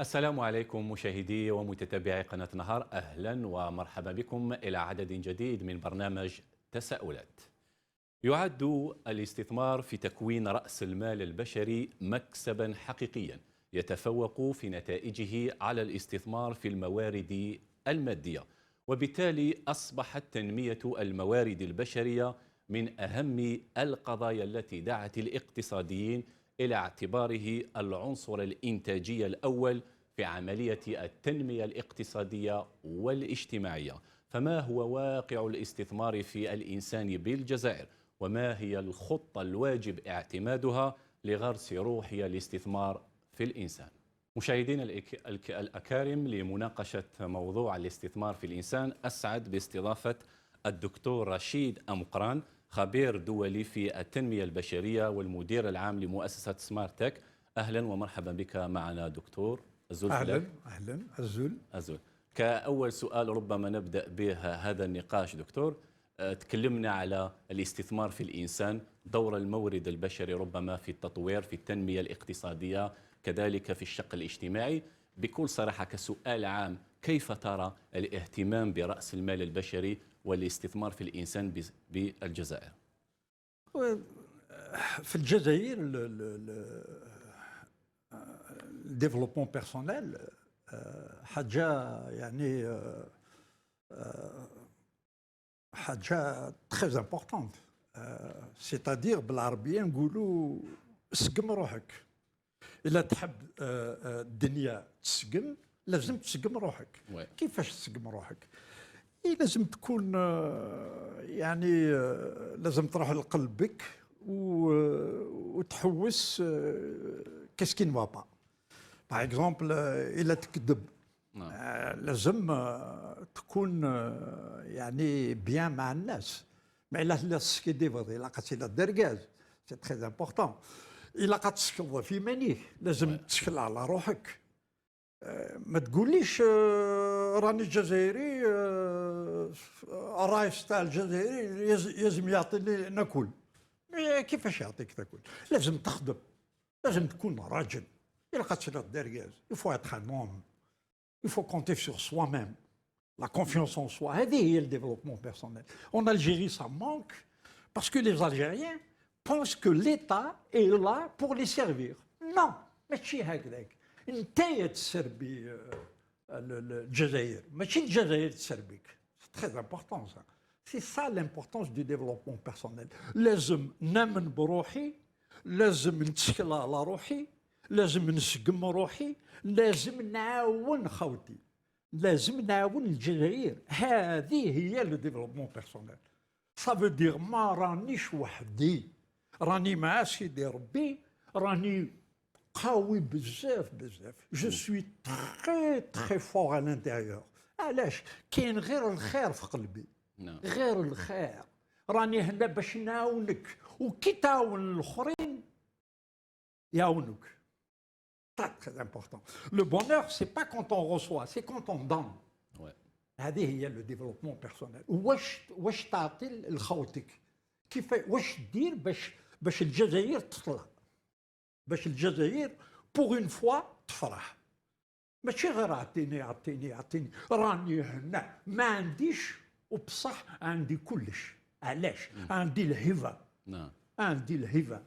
السلام عليكم مشاهدي ومتتبعي قناة نهار، أهلا ومرحبا بكم إلى عدد جديد من برنامج تساؤلات. يعد الاستثمار في تكوين رأس المال البشري مكسبا حقيقيا يتفوق في نتائجه على الاستثمار في الموارد المادية، وبالتالي أصبحت تنمية الموارد البشرية من أهم القضايا التي دعت الاقتصاديين إلى اعتباره العنصر الإنتاجي الأول في عملية التنمية الاقتصادية والاجتماعية. فما هو واقع الاستثمار في الإنسان بالجزائر؟ وما هي الخطة الواجب اعتمادها لغرس روح الاستثمار في الإنسان؟ مشاهدينا الأكارم، لمناقشة موضوع الاستثمار في الإنسان أسعد باستضافة الدكتور رشيد أمقران، خبير دولي في التنمية البشرية والمدير العام لمؤسسة سمارت تك. أهلا ومرحبا بك معنا دكتور الزول. أهلا الزول. كأول سؤال ربما نبدأ به هذا النقاش دكتور، تكلمنا على الاستثمار في الإنسان، دور المورد البشري ربما في التطوير، في التنمية الاقتصادية، كذلك في الشق الاجتماعي. بكل صراحة كسؤال عام، كيف ترى الاهتمام برأس المال البشري والاستثمار في الإنسان بالجزائر؟ في الجزائر الديفلوبمون بيرسونيل حاجة يعني حاجة تري امبورطونت، سيتادير بالعربية نقولوا سقم روحك. إلا تحب الدنيا تسقم لازم تسقم روحك. كيفاش تسقم روحك؟ لازم تكون يعني لازم تروح لقلبك وتحوس كيسكي نوا با. باغ اكزومبل الا تكذب لازم تكون يعني بيان مع الناس. ما الا تسكي ديفضي الا قاتي لا دركاز سي تري امبورطون. الا قاتسكض في منيك لازم تشكل على روحك. ما تقوليش راني جزائري، الرئيس تاع الجزائري لازم يعطيني ناكل. كيفاش يعطيك تاكل؟ لازم تخدم، لازم تكون راجل. إلا قاتل الدركاز يفو اتر ان هوم، يفو كونتي سور سوا ميم. لا كونفيونس ان سوا، هذه هي الديفلوبمون بيرسونيل. اون الجيري سا مانك باسكو لي الجيريان بونس كو ليتا اي لا بور لي سيرفير. نو، ماشي هكذاك. انتيا تسربي الجزائر، ماشي الجزائر تسربيك. سي تري امبورطون سا. سي سا لامبورطونس دو ديفلوبمون بيرسونيل. لازم نامن بروحي، لازم نتشكل على روحي، لازم نسقم روحي، لازم نعاون خوتي، لازم نعاون الجزائر. هذه هي لو ديفلوبمون بيرسونيل. صافو دير ما رانيش وحدي، راني مع سيدي ربي، راني قوي بزاف. جو سوي تري فور على الانتيريور. علاش؟ كاين غير الخير في قلبي، غير الخير. راني هنا باش نعاونك، وكي تعاون الاخرين يعاونوك. très important. Le bonheur, c'est pas quand on reçoit, c'est quand on donne. هذه هي لو ديفلوبمون بيرسونيل. واش تعطي لخوتك؟ كيف واش دير باش الجزائر تطلع، باش الجزائر بوغ اون فوا تفرح. ماشي غير عطيني راني هنا ما عنديش وبصح عندي كلش. علاش؟ عندي الهبه،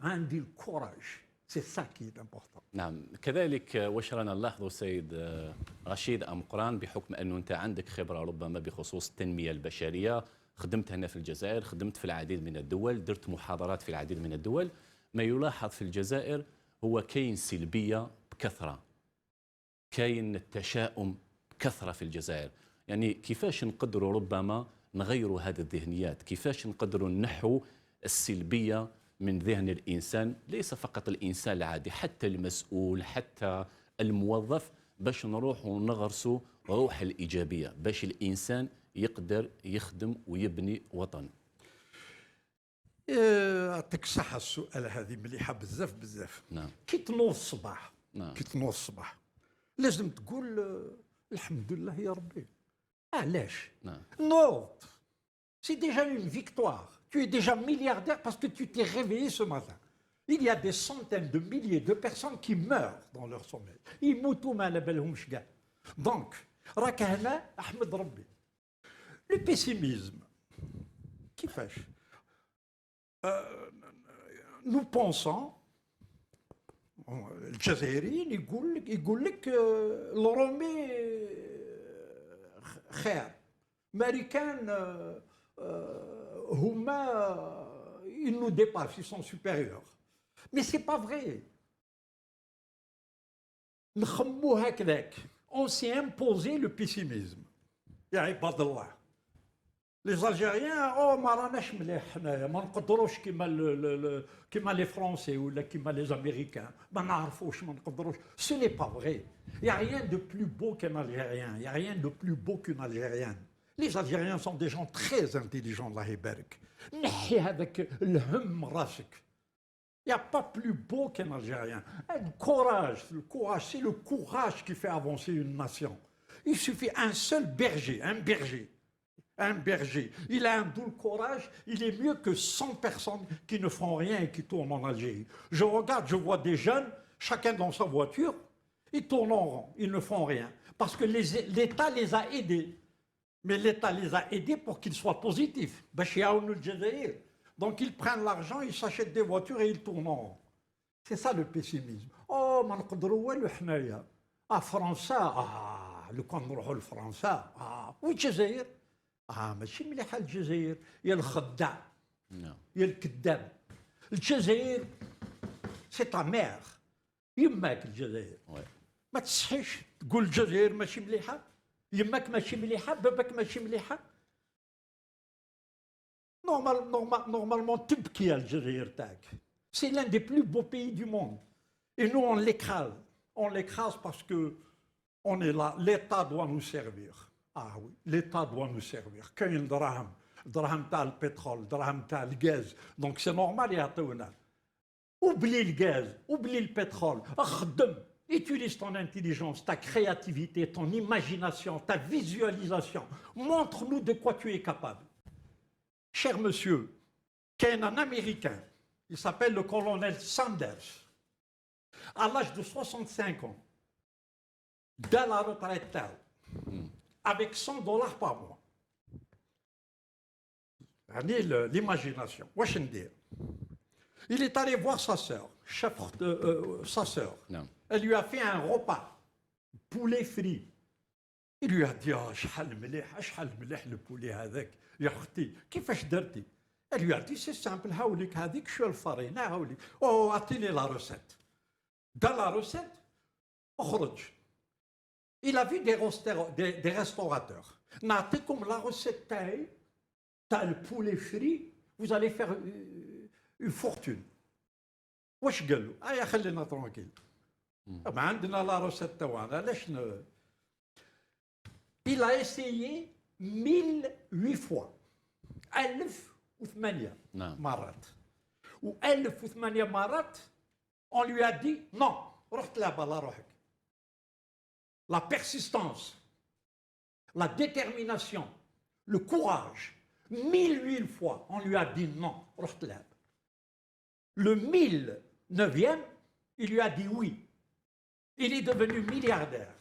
عندي الكوراج. سي سا كي امبورطون. نعم، كذلك واش رانا نلاحظوا سيد رشيد أمقران، بحكم أنه أنت عندك خبرة ربما بخصوص التنمية البشرية، خدمت هنا في الجزائر، خدمت في العديد من الدول، درت محاضرات في العديد من الدول. ما يلاحظ في الجزائر هو كاين سلبية بكثرة، كاين التشاؤم بكثرة في الجزائر. يعني كيفاش نقدروا ربما نغيروا هذه الذهنيات؟ كيفاش نقدروا نحو السلبية من ذهن الإنسان؟ ليس فقط الإنسان العادي، حتى المسؤول، حتى الموظف، باش نروح ونغرسوا روح الإيجابية، باش الإنسان يقدر يخدم ويبني وطن. يعطيك الصحة. السؤال هذه مليحة بزاف. نعم. كي تنوض الصباح، نعم. كي تنوض الصباح لازم تقول الحمد لله يا ربي. علاش؟ نعم. نوض، c'est déjà une victoire. Tu es déjà milliardaire parce que tu t'es réveillé ce matin. Il y a des centaines de milliers de personnes qui meurent dans leur sommeil. يموتوا ما على بالهمش كاع. Donc, راك هنا احمد ربي. Le pessimisme. كيفاش؟ Nous pensons الجزائريين يقول لك الرومي خير. الامريكان هما ils nous dépassent, ils sont supérieurs. Mais c'est pas vrai. نخمو هكذاك. On s'est imposé le pessimisme. يا عباد الله. Les Algériens, ما راناش مليح حنايا، ما نقدروش كيما les Français ولا كيما les Américains، ما نعرفوش ما نقدروش. Ce n'est pas vrai. Il n'y a rien de plus beau qu'un Algérien, il n'y a rien de plus beau qu'une Algérienne. Les Algériens sont des gens très intelligents, الله يبارك. نحي هذاك الهم راسك. Il n'y a pas plus beau qu'un Algérien. Le courage, c'est le courage qui fait avancer une nation. Il suffit un seul berger, un berger, il a un double courage, il est mieux que 100 personnes qui ne font rien et qui tournent en Algérie. Je regarde, je vois des jeunes, chacun dans sa voiture, ils tournent en rond, ils ne font rien. Parce que l'État les a aidés. Mais l'État les a aidés pour qu'ils soient positifs. Donc ils prennent l'argent, ils s'achètent des voitures et ils tournent en rond. C'est ça le pessimisme. Oh, ما نقدروا والو حنايا. فرنسا لو كان نروحوا لفرنسا والجزائر ماشي مليحه الجزائر يا الخداع يا الكذاب. الجزائر سي تا مير يماك الجزائر. ما تصحيش تقول الجزائر ماشي مليحه، يماك ماشي مليحه، باباك ماشي مليحه. Normalement تبكي الجزائر تاعك. C'est l'un des plus beaux pays du monde. Et nous on l'écrase. On l'écrase parce que on est là, l'État doit nous servir. Oui, l'État doit nous servir. كاين دراهم تاع البترول، دراهم تاع الغاز. Donc c'est normal يعطيونا. Oublie le gaz, oublie le pétrole. خدم. Utilise ton intelligence, ta créativité, ton imagination, ta visualisation. Montre-nous de quoi tu es capable. Cher monsieur, qu'un Américain, il s'appelle le colonel Sanders, à l'âge de 65 ans, dans la retraite, avec $100 par mois. L'imagination. Il est allé voir sa sœur, sa sœur. Elle lui a fait un repas, poulet frit. Il lui a dit شحال مليح le poulet هذاك يا اختي كيفاش درتي؟ Elle lui a dit c'est simple هاوليك هذيك شو الفرينه هاوليك. اعطيني لا روسيت. Dans la recette, اخرج. Il a vu des restaurateurs. نعطيكم la recette تاعي تاع le poulet frit, vous allez faire une fortune. واش قال له؟ خلينا ترونكيل. ما عندنا لا روسيت تاعنا علاش Il a essayé 1008 fois. 1008 مرات. و 1008 مرات on lui a dit non, رحت là-bas لا روحك. La persistance, la détermination, le courage. 1008 fois on lui a dit non, رحت là-bas. Le 1009e, il lui a dit oui. Il est devenu milliardaire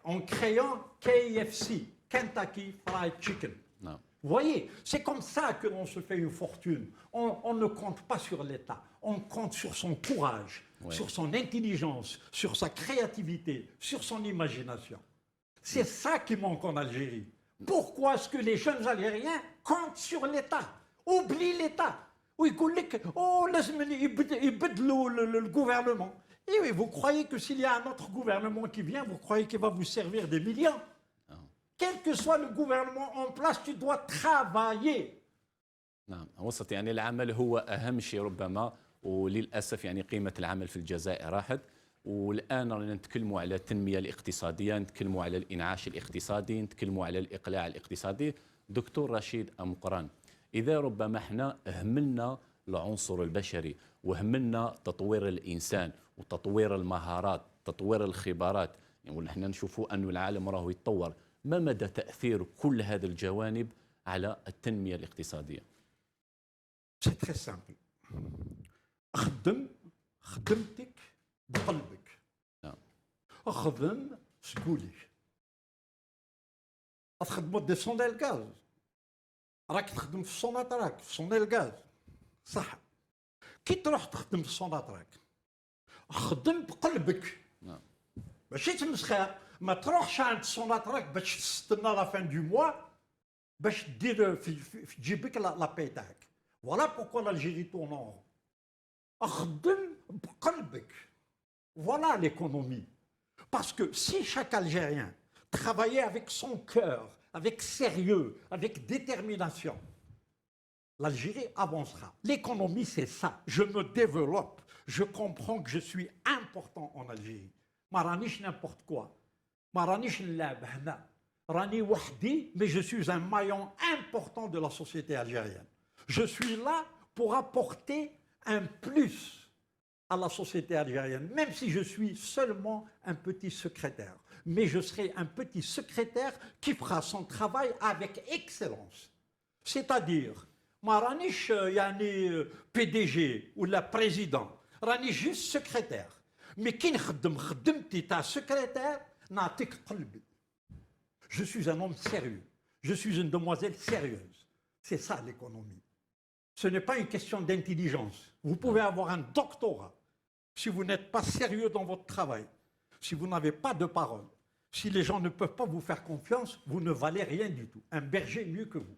en créant KFC, Kentucky Fried Chicken. Non. Vous voyez, c'est comme ça que l'on se fait une fortune. On ne compte pas sur l'État, on compte sur son courage, sur son intelligence, sur sa créativité, sur son imagination. C'est ça qui manque en Algérie. Pourquoi est-ce que les jeunes Algériens comptent sur l'État? Oublient l'État. ويقول لك لازم يبدلوا le gouvernement. Et oui, vous croyez que s'il y a un autre gouvernement qui vient, vous croyez qu'il va vous servir des millions? Quel que soit le gouvernement en place, tu dois travailler. نعم، وسط يعني العمل هو أهم شيء ربما، وللأسف يعني قيمة العمل في الجزائر راحت. والآن رانا نتكلموا على التنمية الاقتصادية، نتكلموا على الإنعاش الاقتصادي، نتكلموا على الإقلاع الاقتصادي. دكتور رشيد أمقران، إذا ربما احنا أهملنا العنصر البشري وهملنا تطوير الإنسان وتطوير المهارات، تطوير الخبرات، يعني ونحن نشوفوا أن العالم راه يتطور، ما مدى تأثير كل هذه الجوانب على التنمية الاقتصادية؟ C'est très simple. خدم خدمتك بقلبك. نعم. خدم سكولي. تخدموا دي صوني الغاز، راك تخدم في الصوناتراك في صوني الغاز صح. كي تروح تخدم في الصوناتراك خدم بقلبك. نعم. ماشي تمسخر، ما تروحش عند الصوناتراك باش تستنى لا فان دو موا باش دير في جيبك لا باي تاعك. فوالا بوكو l'Algérie tourne en rond. خدم بقلبك. Voilà l'économie. Parce que si chaque Algérien travaillait avec son cœur, avec sérieux, avec détermination, l'Algérie avancera. L'économie, c'est ça. Je me développe. Je comprends que je suis important en Algérie. Ma ranish n'importe quoi. Ma ranish l'abhna. Rani wahdi, mais je suis un maillon important de la société algérienne. Je suis là pour apporter un plus à la société algérienne, même si je suis seulement un petit secrétaire. Mais je serai un petit secrétaire qui fera son travail avec excellence. C'est-à-dire, ma ranish yani PDG ou la président, rani juste secrétaire. Mais qui n'khddem ta secrétaire, n'atik qalbi. Je suis un homme sérieux. Je suis une demoiselle sérieuse. C'est ça l'économie. Ce n'est pas une question d'intelligence. Vous pouvez avoir un doctorat. Si vous n'êtes pas sérieux dans votre travail, si vous n'avez pas de parole, si les gens ne peuvent pas vous faire confiance, vous ne valez rien du tout. Un berger mieux que vous.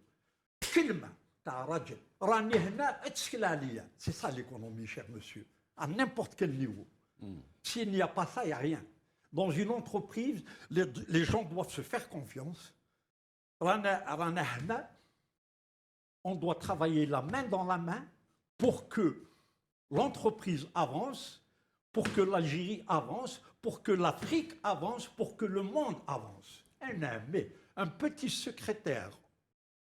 C'est ça l'économie, cher monsieur, à n'importe quel niveau. S'il n'y a pas ça, il n'y a rien. Dans une entreprise, les gens doivent se faire confiance. On doit travailler la main dans la main pour que l'entreprise avance, pour que l'Algérie avance, pour que l'Afrique avance, pour que le monde avance. Mais un petit secrétaire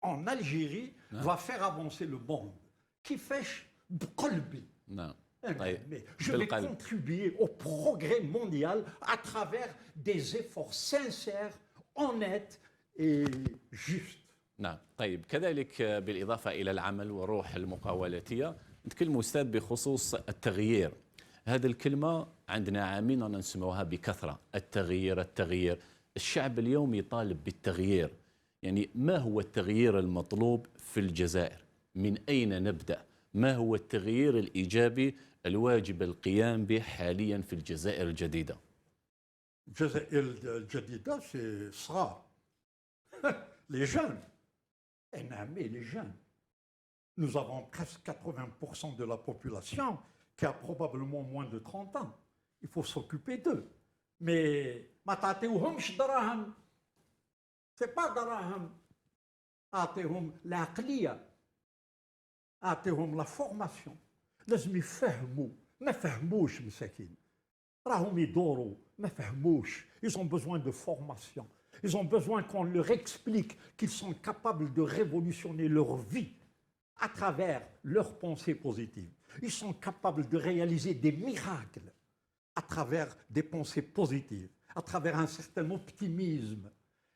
en Algérie va faire avancer le monde. Qui fait bqalbi. Mais je vais contribuer au progrès mondial à travers des efforts sincères, honnêtes et justes. نعم. طيب كذلك بالإضافة إلى العمل والروح المقاولاتية نتكلم أستاذ بخصوص التغيير. هذه الكلمة عندنا عامين نسموها بكثرة، التغيير التغيير. الشعب اليوم يطالب بالتغيير. يعني ما هو التغيير المطلوب في الجزائر؟ من أين نبدأ؟ ما هو التغيير الإيجابي الواجب القيام به حاليا في الجزائر الجديدة؟ الجزائر الجديدة c'est صغار. Les jeunes. Mais les jeunes. Nous avons presque 80% de la population qui a probablement moins de 30 ans. Il faut s'occuper d'eux. Mais ما تعطيوهمش دراهم. C'est pas دراهم. أعطيهم العقلية. أعطيهم la formation. لازم يفهموا. ما فهموش مساكين. راهم يدوروا ما فهموش. Ils ont besoin de formation. Ils ont besoin qu'on leur explique qu'ils sont capables de révolutionner leur vie à travers leurs pensées positives. Ils sont capables de réaliser des miracles à travers des pensées positives, à travers un certain optimisme.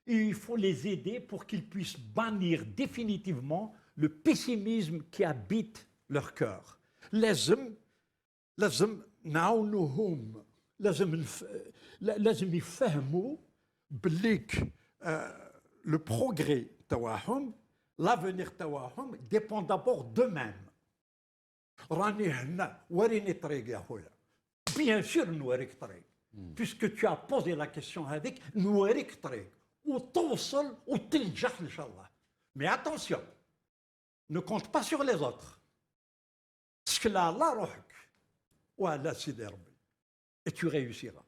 Et il faut les aider pour qu'ils puissent bannir définitivement le pessimisme qui habite leur cœur. لازم نعاونوهم. لازم يفهموا بليك le progrès تاعهم, l'avenir تاعهم dépend d'abord d'eux-mêmes. راني هنا وريني طريق يا خويا. Bien sûr نوريك طريق. Puisque tu as posé la question هذيك نوريك طريق وتوصل وتنجح ان شاء الله. Mais attention, ne compte pas sur les autres. سكل على روحك وعلى سيدي ربي. Et tu réussiras.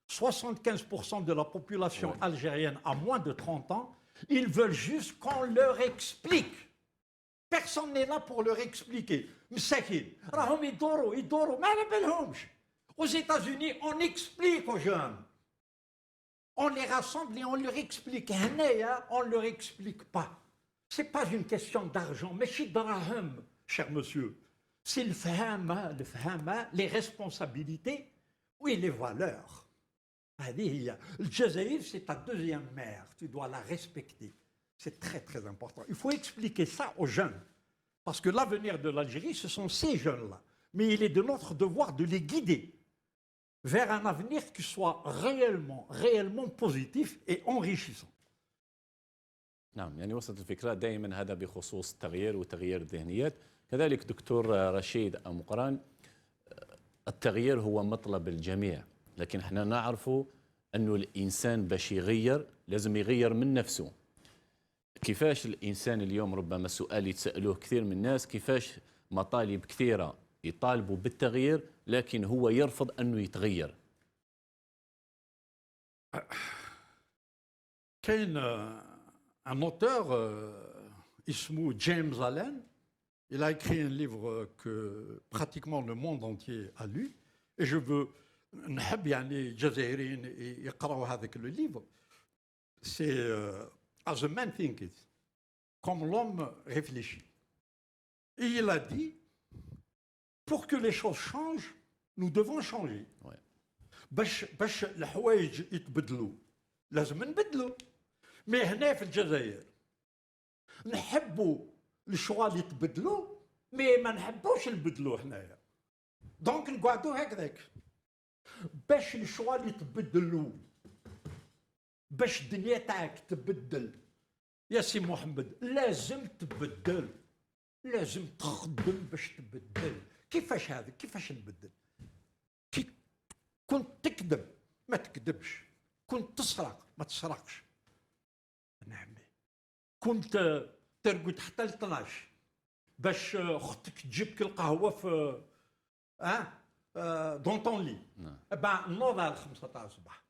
75% de la population algérienne a moins de 30 ans, ils veulent juste qu'on leur explique. Personne n'est là pour leur expliquer. Aux États-Unis, on explique aux jeunes. On les rassemble et on leur explique. On ne leur explique pas. Ce n'est pas une question d'argent, mais c'est d'argent, cher monsieur. C'est le fahama, les responsabilités, oui, les valeurs. Le Jazaïr, c'est ta deuxième mère. Tu dois la respecter. C'est très, très important. Il faut expliquer ça aux jeunes. Parce que l'avenir de l'Algérie, ce sont ces jeunes-là. mais il est de notre devoir de les guider vers un avenir qui soit réellement positif et enrichissant. نعم، يعني وصلت الفكرة. دائما هذا بخصوص التغيير وتغيير الذهنيات. كذلك دكتور رشيد مقران، التغيير هو مطلب الجميع، لكن احنا نعرف أنه الإنسان باش يغير لازم يغير من نفسه. كيفاش الإنسان اليوم، ربما سؤال يتسألوه كثير من الناس، كيفاش مطالب كثيرة يطالبوا بالتغيير لكن هو يرفض أنه يتغير؟ كاين un auteur, ismu James Allen, il a écrit un livre que pratiquement le monde entier a lu, et je veux نحب يعني الجزائريين يقراوا هذاك le livre. C'est As a Man Thinketh, comme l'homme réfléchit. Et il a dit, pour que les choses changent, nous devons changer. Ouais. باش الحوايج يتبدلوا لازم نبدلوا. مي هنا في الجزائر نحبوا الشغل يتبدلوا، مي ما نحبوش نبدلوا هنايا. دونك نقعدوا هكذاك باش الشغل يتبدلوا، باش الدنيا تاعك تبدل يا سي محمد لازم تبدل، لازم تخدم باش تبدل. كيفاش هذا؟ كيفاش نبدل؟ كي كنت تكذب ما تكذبش، كنت تسرق ما تسرقش. نعم. كنت ترقد حتى ل 12 باش اختك تجيبك القهوه في دون طون لي. با نوض على 5 تاع الصباح.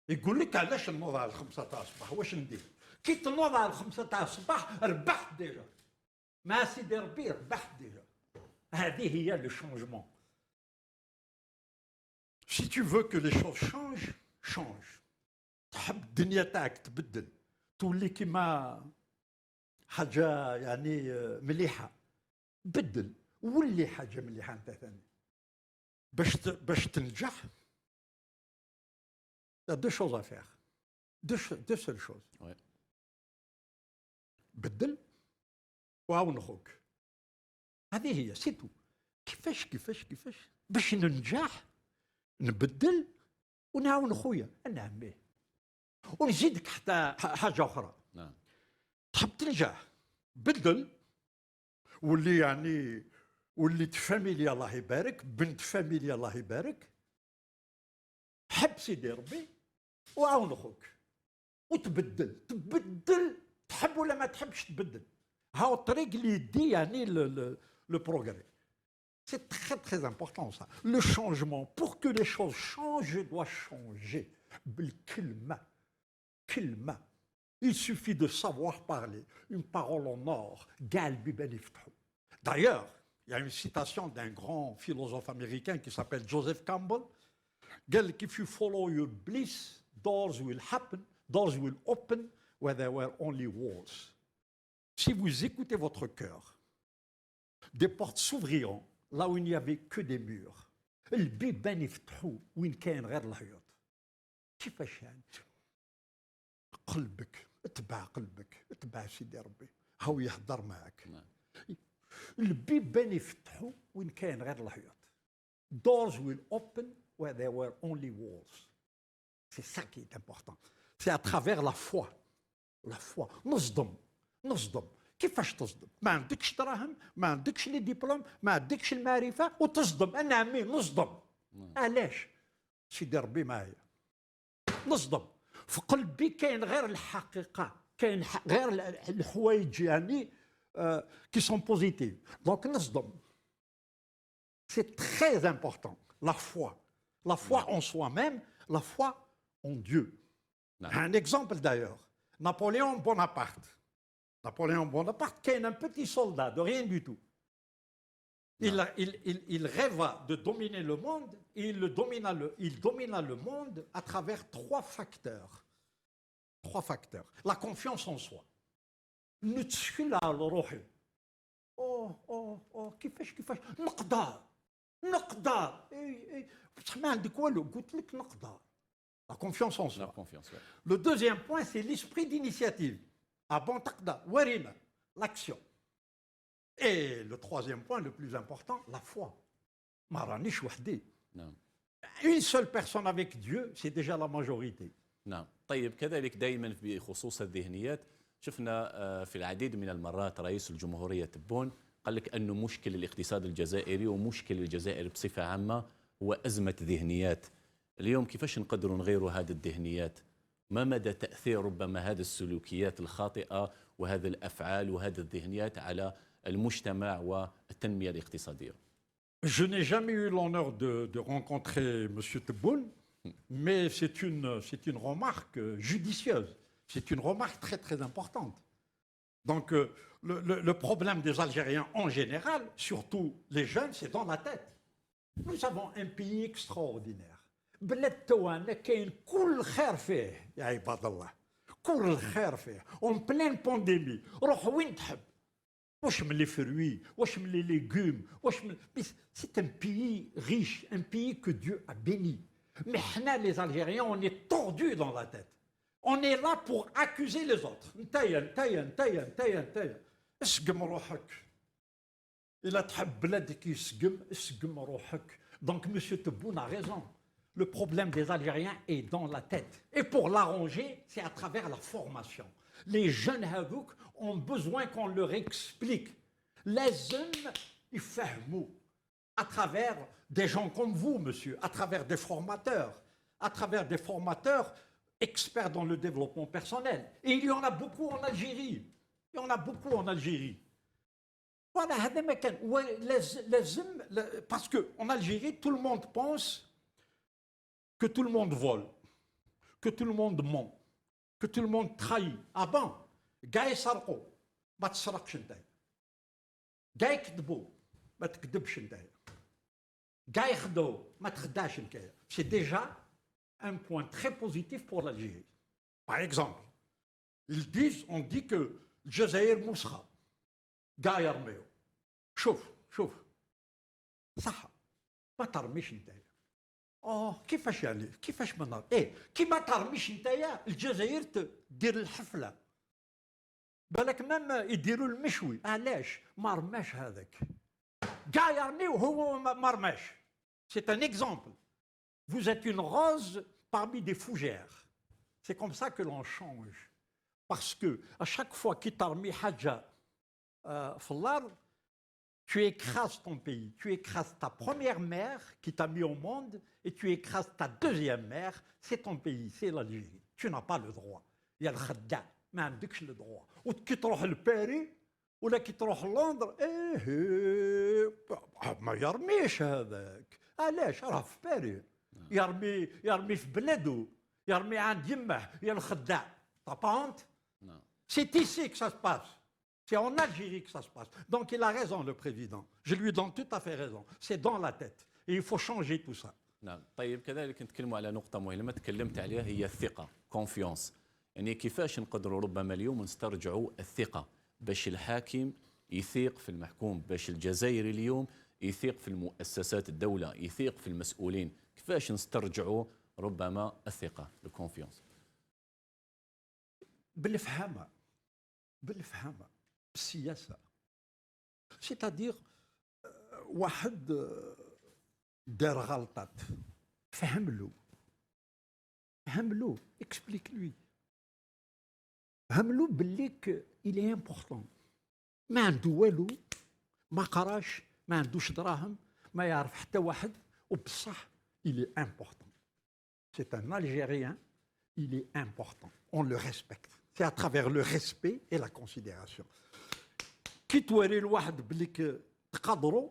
يقول لك علاش نوض على 5 تاع الصباح؟ واش ندير؟ كي تنوض على 5 تاع الصباح ربحت ديجا، مع سيدي ربي ربحت ديجا. هذه هي لو شونجمون. Si tu veux que les choses changent, change. تحب الدنيا تاعك تبدل تولي كيما حاجه يعني مليحه، بدل ولي حاجه مليحه انت ثاني. باش تنجح دو شوز ا فير، دو سول شوز. بدل وعاون خوك. هذه هي سيتو. كيفاش باش ننجح نبدل ونعاون خويا. نعم به. ونزيدك حتى حاجه اخرى. نعم. تحب تنجح بدل، واللي يعني وليت فاميليا الله يبارك، بنت فاميليا الله يبارك، حب سيدي ربي وعاون خوك وتبدل تحب ولا ما تحبش تبدل. هاو الطريق اللي يدي يعني لو بروغري. C'est très important ça. Le changement, pour que les choses changent, je dois changer. بالكلمة. كلمة. Il suffit de savoir parler. Une parole en or. D'ailleurs, il y a une citation d'un grand philosophe américain qui s'appelle Joseph Campbell. If you follow your bliss, doors will happen, doors will open where there were only walls. Si vous écoutez votre cœur, des portes s'ouvriront là où il n'y avait que des murs. البيبان يفتحوا وين كاين غير الحياط. كيفاش يعني؟ قلبك، اتبع قلبك، اتبع سيدي ربي، هاو يهضر معك. البيبان يفتحوا وين كاين غير الحياط. Doors will open where there were only walls. C'est ça qui est important. C'est à travers la foi. La foi. نصدم. كيفاش تصدم؟ ما عندكش دراهم، ما عندكش لي ديبلوم، ما عندكش المعرفة وتصدم. أنا عمي نصدم. علاش؟ سيدي ربي معايا. نصدم. في قلبي كاين غير الحقيقة، كاين غير الحوايج يعني qui sont positives. Donc نصدم. C'est très important. La foi. La foi en soi-même, la foi en Dieu. Un exemple d'ailleurs. Napoléon Bonaparte, qui est un petit soldat de rien du tout. Il rêva de dominer le monde et il domina le monde à travers trois facteurs. La confiance en soi. نتشكل على روحي. كيفاش نقدر. بصح ما عندك والو، قلت لك نقدر. La confiance en soi. La confiance, ouais. Le deuxième point, c'est l'esprit d'initiative. Bon taqda, warina, l'action. Et le troisième point, le plus important, la foi. ما رانيش وحدي. نعم. Une seule personne avec Dieu, c'est déjà la majorité. نعم. طيب كذلك دائما بخصوص الذهنيات شفنا في العديد من المرات رئيس الجمهورية تبون قال لك أنه مشكل الاقتصاد الجزائري ومشكل الجزائر بصفة عامة هو أزمة ذهنيات. اليوم كيفاش نقدروا نغيروا هذه الذهنيات؟ ما مدى تأثير ربما هذه السلوكيات الخاطئة وهذه الأفعال وهذه الذهنيات على المجتمع والتنمية الاقتصادية؟ Je n'ai jamais eu l'honneur de rencontrer M. Tebboune, mais c'est une remarque judicieuse. C'est une remarque très très importante. Donc le problème des Algériens en général, surtout les jeunes, c'est dans la tête. Nous avons un pays extraordinaire. بلاد توانا كاين كل خير فيه يا عباد الله، كل خير فيه. En pleine pandémie، روح وين تحب. واش من لي فروي، واش من لي ليغوم، واش من سي ان بيي ريش، ان بيي كو ديو ا بيني. Mais حنا les Algériens on est tordus dans la tête. On est là pour accuser les autres. نتايا اسقم روحك. إلا تحب بلادك يسقم، اسقم روحك. Donc M. Tebboune a raison. Le problème des Algériens est dans la tête. Et pour l'arranger, c'est à travers la formation. Les jeunes hadouk ont besoin qu'on leur explique. Les jeunes, ils fahmou. À travers des gens comme vous, monsieur, à travers des formateurs experts dans le développement personnel. Et il y en a beaucoup en Algérie. Voilà, parce qu'en Algérie, tout le monde pense que tout le monde vole, que tout le monde ment, que tout le monde trahit. Ah bon? Gars يسرقوا ما تسرقش نتايا. gars يكذبوا ما تكذبش نتايا. gars يخدعوا ما تخدعش نتايا. C'est déjà un point très positif pour l'Algérie. Par exemple, on dit que الجزائر مسخة. gars يرميوا. شوف صح ما ترميش نتايا. كيفاش يعني؟ كيفاش ما نار؟ كي ما ترميش نتايا الجزائر دير الحفله. بالك ما يديروا المشوي. علاش؟ ما رماش هذاك. كاع يرمي وهو ما رماش. C'est un exemple. Vous êtes une rose parmi des fougères. C'est comme ça que l'on change. Parce que à chaque fois qu'il ترمي حاجه في الارض tu écrases ton pays, tu écrases ta première mère qui t'a mis au monde et tu écrases ta deuxième mère, c'est ton pays, c'est l'Algérie. Tu n'as pas le droit. Il y a le khadda, ما عندكش le droit. وكي تروح لباريس ولا كي تروح لندن ما يرميش هذاك. علاش؟ راه في باريس. يرمي في بلاده، يرمي عند يمه، يا الخداع. T'as pas honte? C'est ici que ça se passe. C'est en Algérie que ça se passe. Donc il a raison, le président. Je lui donne tout à fait raison. C'est dans la tête. Et il faut changer tout ça. نعم. طيب كذلك نتكلموا على نقطة مهمة تكلمت عليها هي الثقة، كونفيونس. يعني كيفاش نقدروا ربما اليوم نسترجعوا الثقة باش الحاكم يثيق في المحكوم، باش الجزائري اليوم يثيق في المؤسسات الدولة، يثيق في المسؤولين. كيفاش نسترجعوا ربما الثقة، الكونفيونس؟ بالفهامة بالسياسة. c'est-à-dire واحد دار غلطات فهم له explique lui فهم له باللي il est important. ما عنده والو، ما قراش، ما عندوش دراهم، ما يعرف حتى واحد، وبصح il est important. C'est un Algérien, il est important. On le respecte. C'est à travers le respect et la considération. كي توري الواحد بليك تقدروا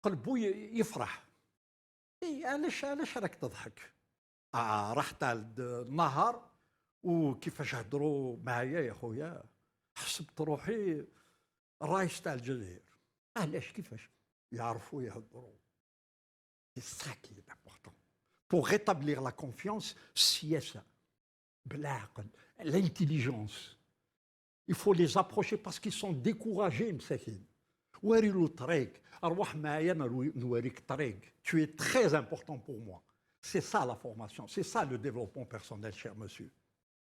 قلبه يفرح. علاش راك تضحك؟ رحت عند النهار وكيفاش هضروا معايا يا خويا حسبت روحي الرئيس تاع الجزائر. علاش؟ كيفاش؟ يعرفوا يهضروا. C'est ça qui est important. Pour rétablir la confiance, السياسة بالعقل، l'intelligence. Il faut les approcher parce qu'ils sont découragés مساكين. وري له الطريق، اروح معايا نوريك الطريق. Tu es très important pour moi. C'est ça la formation, c'est ça le développement personnel, cher monsieur.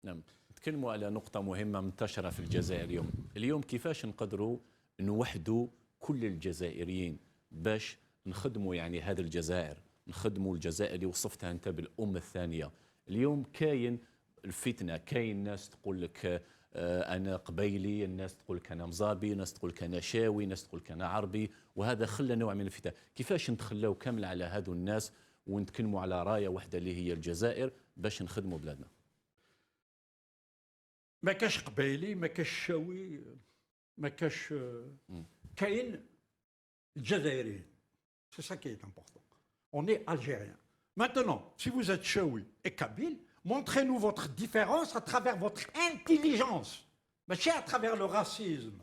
نعم. نتكلموا على نقطة مهمة منتشرة في الجزائر اليوم. كيفاش نقدروا نوحدوا كل الجزائريين باش نخدموا يعني هذا الجزائر، نخدموا الجزائر اللي وصفتها انت بالامه الثانيه. اليوم كاين الفتنه، كاين ناس تقول لك انا قبيلي، الناس تقول لك انا مزابي، ناس تقول لك انا شاوي، ناس تقول لك انا عربي، وهذا خلى نوع من الفتنه. كيفاش نتخلاو كامل على هذو الناس ونتكلموا على رايه واحده اللي هي الجزائر باش نخدموا بلادنا؟ ما كاش قبايلي، ما كاش شاوي، ما كاش كاين الجزائريين. C'est ça qui est important. On est algérien. Maintenant, si vous êtes chaoui et kabyle, montrez-nous votre différence à travers votre intelligence, ماشي à travers le racisme.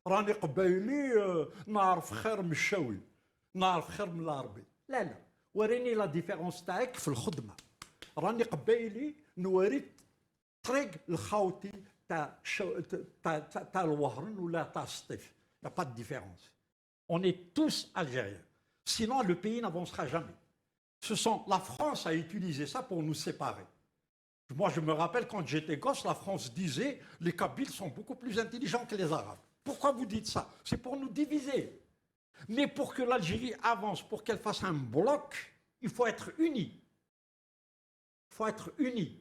راني قبايلي نعرف خير من الشاوي، نعرف خير من العربي. لا لا، وريني لا ديفيرونس تاعك في الخدمه. راني قبايلي نوريك طريق الخاوتي تاع الوهرن ولا تاع السطيف. Il n'y a pas de différence. On est tous algériens. Sinon, le pays n'avancera jamais. La France a utilisé ça pour nous séparer. Moi, je me rappelle quand j'étais gosse, la France disait les Kabyles sont beaucoup plus intelligents que les Arabes. Pourquoi vous dites ça? C'est pour nous diviser. Mais pour que l'Algérie avance, pour qu'elle fasse un bloc, il faut être unis. Il faut être unis.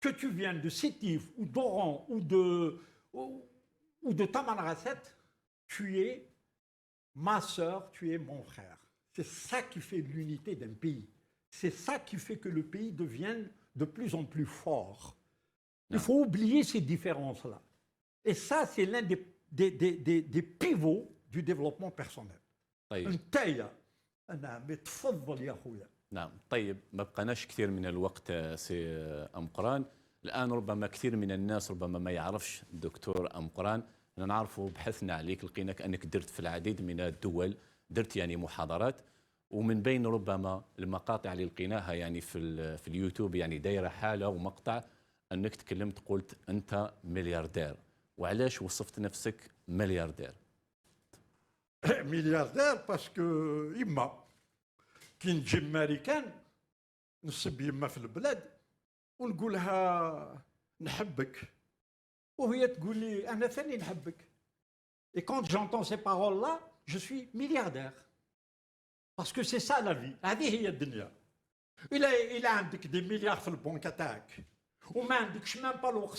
Que tu viennes de Sétif ou d'Oran ou de Tamanrasset, tu es ma sœur, tu es mon frère. C'est ça qui fait l'unité d'un pays. C'est ça qui fait que le pays devienne de plus en plus fort. Il faut oublier ces différences-là. Et ça, c'est l'un des pivots du développement personnel. نعم. طيب، ما بقناش كثير من الوقت سي أم قران. الآن ربما كثير من الناس ربما ما يعرفش دكتور أم قران. أنا نعرفه بحثنا عليك لقيناك أنك درت في العديد من الدول، درت يعني محاضرات، ومن بين ربما المقاطع اللي لقيناها يعني في اليوتيوب يعني دايرة حالة ومقطع أنك تكلمت قلت أنت ملياردير. وعلاش وصفت نفسك ملياردير؟ ملياردير باسكو إما كي نجي امريكان نصب يما في البلاد ونقولها نحبك وهي تقول لي انا ثاني نحبك. Et quand j'entends ces paroles là, je suis milliardaire. Parce que c'est ça la vie. هذه هي الدنيا. إلا عندك دي مليار في البنكة تاعك وما عندكش مام با الوقت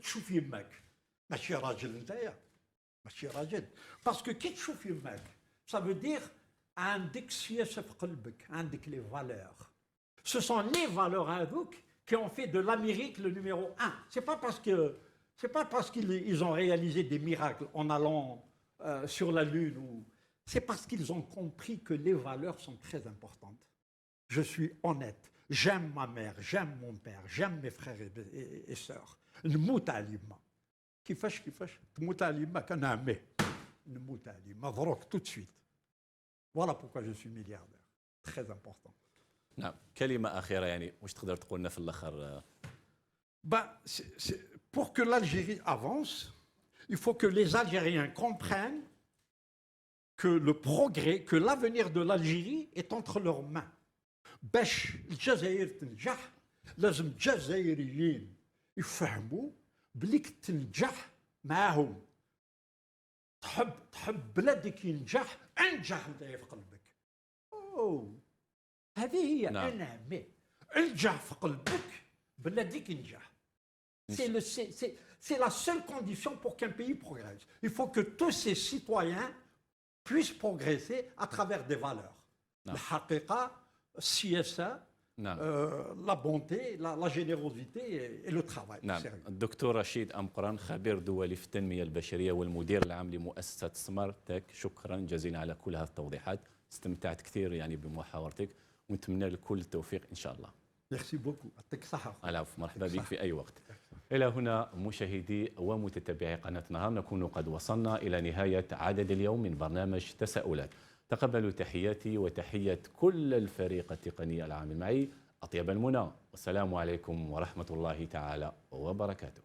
تشوف يماك، ماشي راجل نتايا، ماشي راجل. باسكو كي تشوف يماك ça veut dire عندك سياسة في قلبك، عندك les valeurs. Ce sont les valeurs هذوك qui ont fait de l'Amérique le numéro 1. C'est pas parce qu'ils ont réalisé des miracles en allant sur la Lune ou c'est parce qu'ils ont compris que les valeurs sont très importantes. Je suis honnête, j'aime ma mère, j'aime mon père, j'aime mes frères et sœurs. نموت على يما. كيفاش تموت على يما كنعميه. نموت على يما دروك tout de suite. Voilà pourquoi je suis milliardaire. Très important. نعم. كلمة أخيرة يعني واش تقدر تقول لنا في الآخر؟ Pour que l'Algérie avance, il faut que les Algériens comprennent que le progrès, que l'avenir de l'Algérie est entre leurs mains. باش الجزائر تنجح لازم الجزائريين يفهموا بليك تنجح معاهم. تحب بلادك ينجح، انجح انت في قلبك. هذه هي. نعم. انا انجح في قلبك بلادك ينجح. C'est la seule condition pour qu'un pays progresse. Il faut que tous ses citoyens puissent progresser à travers des valeurs. نعم. الحقيقة، السياسة، نعم. la bonté, la générosité et le travail. نعم. الدكتور رشيد أم قران، خبير دولي في التنمية البشرية والمدير العام لمؤسسة سمارت تك، شكرا جزيلا على كل هذه التوضيحات. استمتعت كثير يعني بمحاورتك ونتمنى لك كل التوفيق إن شاء الله. Merci beaucoup. يعطيك الصحة. العفو، مرحبا بك في أي وقت. إلى هنا مشاهدي ومتتبعي قناة نهار نكون قد وصلنا إلى نهاية عدد اليوم من برنامج تساؤلات. تقبلوا تحياتي وتحية كل الفريق التقني العامل معي. أطيب المنى، والسلام عليكم ورحمة الله تعالى وبركاته.